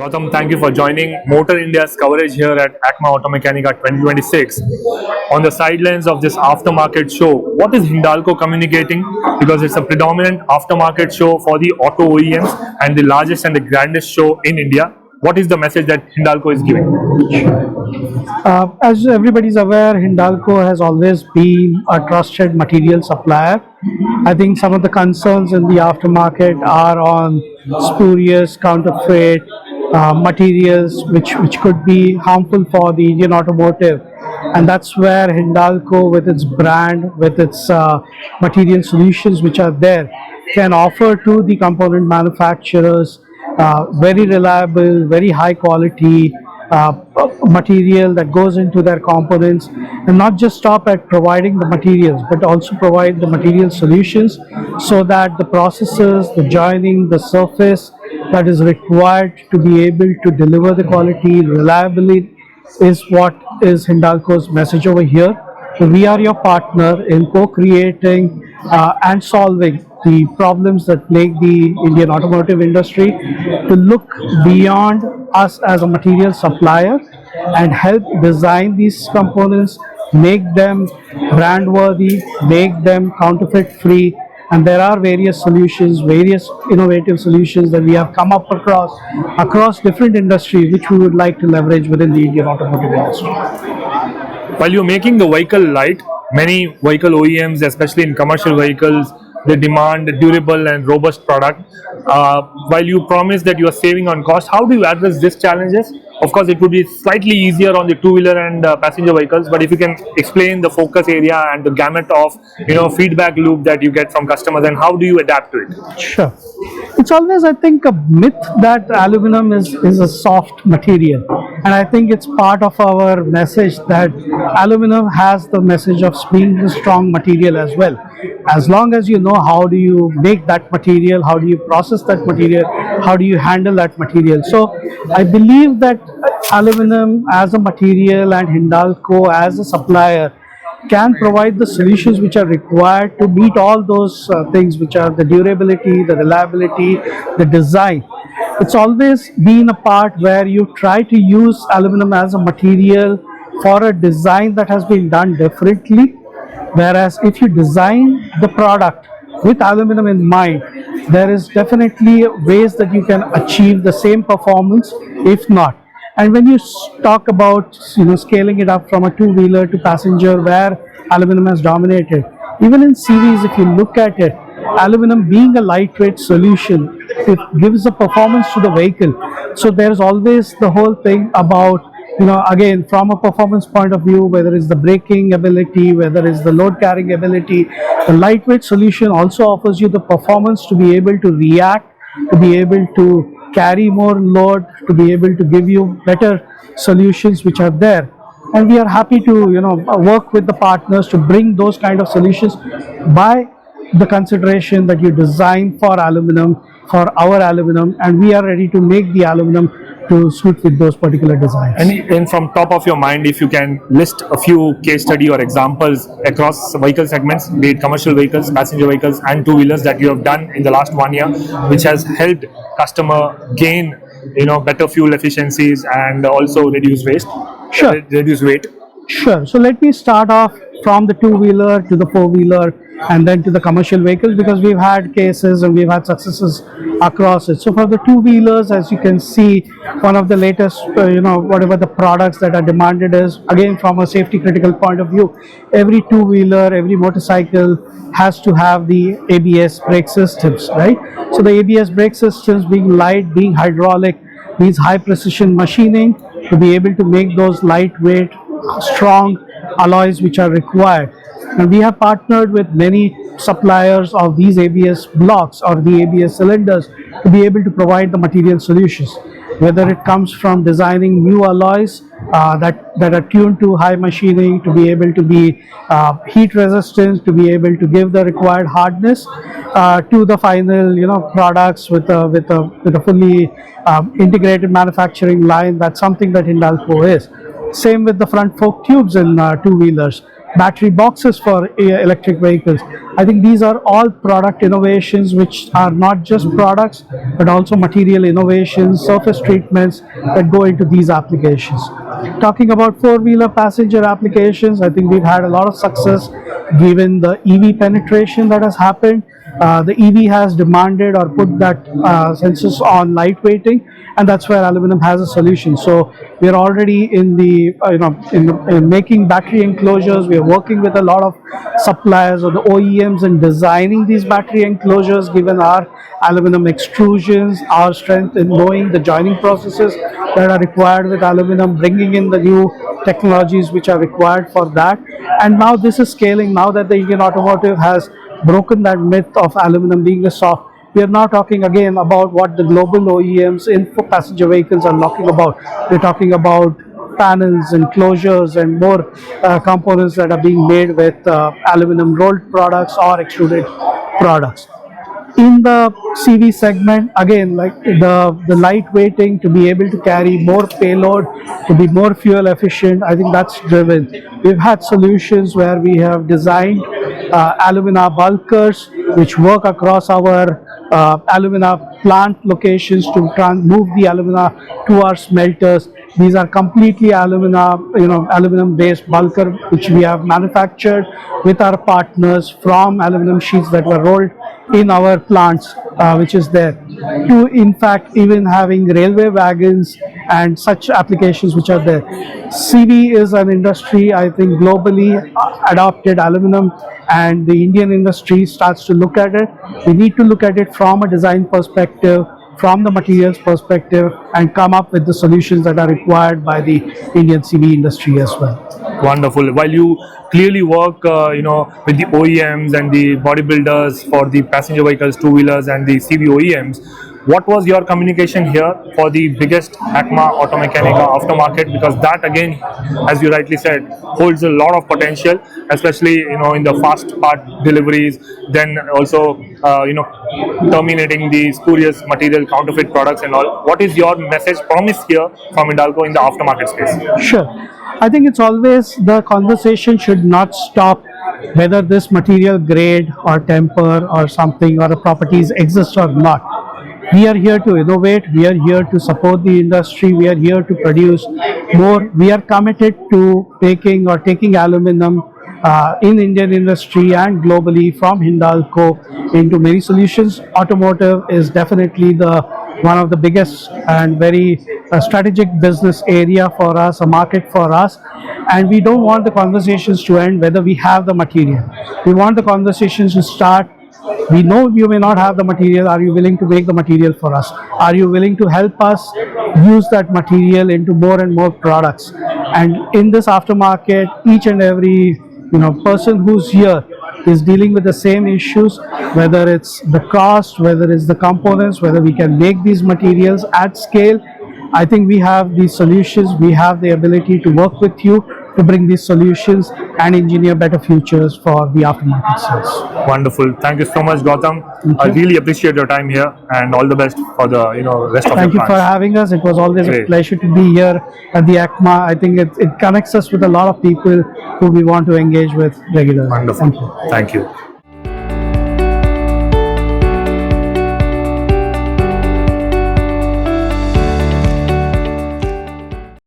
Gautam, thank you for joining MotorIndia's coverage here at ACMA Automechanika 2026. On the sidelines of this aftermarket show, what is Hindalco communicating? Because it's a predominant aftermarket show for the auto OEMs and the largest and the grandest show in India. What is the message that Hindalco is giving? As everybody is aware, Hindalco has always been a trusted material supplier. I think some of the concerns in the aftermarket are on spurious, counterfeit materials, which could be harmful for the Indian automotive. And that's where Hindalco, with its brand, with its material solutions which are there, can offer to the component manufacturers very reliable, very high quality material that goes into their components, and not just stop at providing the materials but also provide the material solutions so that the processes, the joining, the surface that is required to be able to deliver the quality reliably is what is Hindalco's message over here. So we are your partner in co-creating and solving the problems that plague the Indian automotive industry, to look beyond us as a material supplier and help design these components, make them brand worthy, make them counterfeit free. And there are various solutions, various innovative solutions that we have come up across different industries, which we would like to leverage within the Indian automotive industry. While you're making the vehicle light, many vehicle OEMs, especially in commercial vehicles, they demand a durable and robust product. While you promise that you are saving on cost, how do you address these challenges? Of course, it would be slightly easier on the two-wheeler and passenger vehicles, but if you can explain the focus area and the gamut of feedback loop that you get from customers, and how do you adapt to it? Sure. It's always, I think, a myth that aluminum is a soft material. And I think it's part of our message that aluminum has the message of being a strong material as well. As long as you know how do you make that material, how do you process that material, how do you handle that material. So I believe that aluminum as a material and Hindalco as a supplier can provide the solutions which are required to meet all those things, which are the durability, the reliability, the design. It's always been a part where you try to use aluminum as a material for a design that has been done differently. Whereas if you design the product with aluminum in mind, there is definitely ways that you can achieve the same performance, if not. And when you talk about scaling it up from a two-wheeler to passenger, where aluminum has dominated, even in series, if you look at it, aluminum being a lightweight solution, it gives a performance to the vehicle. So there's always the whole thing about, again, from a performance point of view, whether it's the braking ability, whether it's the load carrying ability, the lightweight solution also offers you the performance to be able to react, to be able to carry more load, to be able to give you better solutions which are there. And we are happy to work with the partners to bring those kind of solutions by the consideration that you design for aluminum, for our aluminum, and we are ready to make the aluminum to suit with those particular designs. And from top of your mind, if you can list a few case study or examples across vehicle segments, be it commercial vehicles, passenger vehicles and two-wheelers, that you have done in the last 1 year, which has helped customer gain better fuel efficiencies and also reduce waste. Sure. Reduce weight. Sure. So let me start off from the two-wheeler to the four-wheeler and then to the commercial vehicles, because we've had cases and we've had successes across it. So for the two-wheelers, as you can see, one of the latest, whatever the products that are demanded is, again, from a safety critical point of view, every two-wheeler, every motorcycle has to have the ABS brake systems, right? So the ABS brake systems, being light, being hydraulic, means high precision machining to be able to make those lightweight, strong alloys which are required. And we have partnered with many suppliers of these ABS blocks or the ABS cylinders to be able to provide the material solutions, whether it comes from designing new alloys that are tuned to high machining, to be able to be heat resistant, to be able to give the required hardness, to the final products with a fully integrated manufacturing line. That's something that Hindalco is. Same with the front fork tubes in two-wheelers. battery boxes for electric vehicles. I think these are all product innovations which are not just products but also material innovations, surface treatments that go into these applications. Talking about four-wheeler passenger applications, I think we've had a lot of success given the EV penetration that has happened. The EV has demanded or put that emphasis on lightweighting, and that's where aluminum has a solution. So we are already in the in making battery enclosures. We are working with a lot of suppliers or the OEMs in designing these battery enclosures, given our aluminum extrusions, our strength in knowing the joining processes that are required with aluminum, bringing in the new technologies which are required for that. And now this is scaling. Now that the Indian automotive has broken that myth of aluminum being a soft, we are now talking again about what the global OEMs in for passenger vehicles are talking about. We're talking about panels and closures and more components that are being made with aluminum rolled products or extruded products. In the CV segment, again, like the lightweighting to be able to carry more payload, to be more fuel efficient, I think that's driven. We've had solutions where we have designed alumina bulkers which work across our alumina plant locations to move the alumina to our smelters. These are completely alumina, aluminum based bulker which we have manufactured with our partners from aluminum sheets that were rolled in our plants, which is there, to in fact even having railway wagons and such applications which are there. CV is an industry, I think, globally adopted aluminum, and the Indian industry starts to look at it. We need to look at it from a design perspective, from the materials perspective, and come up with the solutions that are required by the Indian CV industry as well. Wonderful. While you clearly work, with the OEMs and the bodybuilders for the passenger vehicles, two-wheelers, and the CV OEMs, what was your communication here for the biggest ACMA Automechanika Aftermarket? Because that, again, as you rightly said, holds a lot of potential, especially in the fast part deliveries. Then also, terminating the spurious material, counterfeit products, and all. What is your message, promise here from Hindalco in the aftermarket space? Sure. I think it's always the conversation should not stop whether this material grade or temper or something or the properties exist or not. We are here to innovate, we are here to support the industry, we are here to produce more. We are committed to taking aluminum in Indian industry and globally from Hindalco into many solutions. Automotive is definitely one of the biggest and very strategic business area for us, a market for us, and we don't want the conversations to end whether we have the material. We want the conversations to start. We know you may not have the material. Are you willing to make the material for us? Are you willing to help us use that material into more and more products? And in this aftermarket, each and every person who's here is dealing with the same issues, whether it's the cost, whether it's the components, whether we can make these materials at scale. I think we have these solutions. We have the ability to work with you to bring these solutions and engineer better futures for the aftermarket sales. Wonderful. Thank you so much, Gautam. I really appreciate your time here, and all the best for the rest of Thank your you plans. for having us. It was always Great. a pleasure to be here at the ACMA. I think it connects us with a lot of people who we want to engage with regularly. Wonderful. Thank you.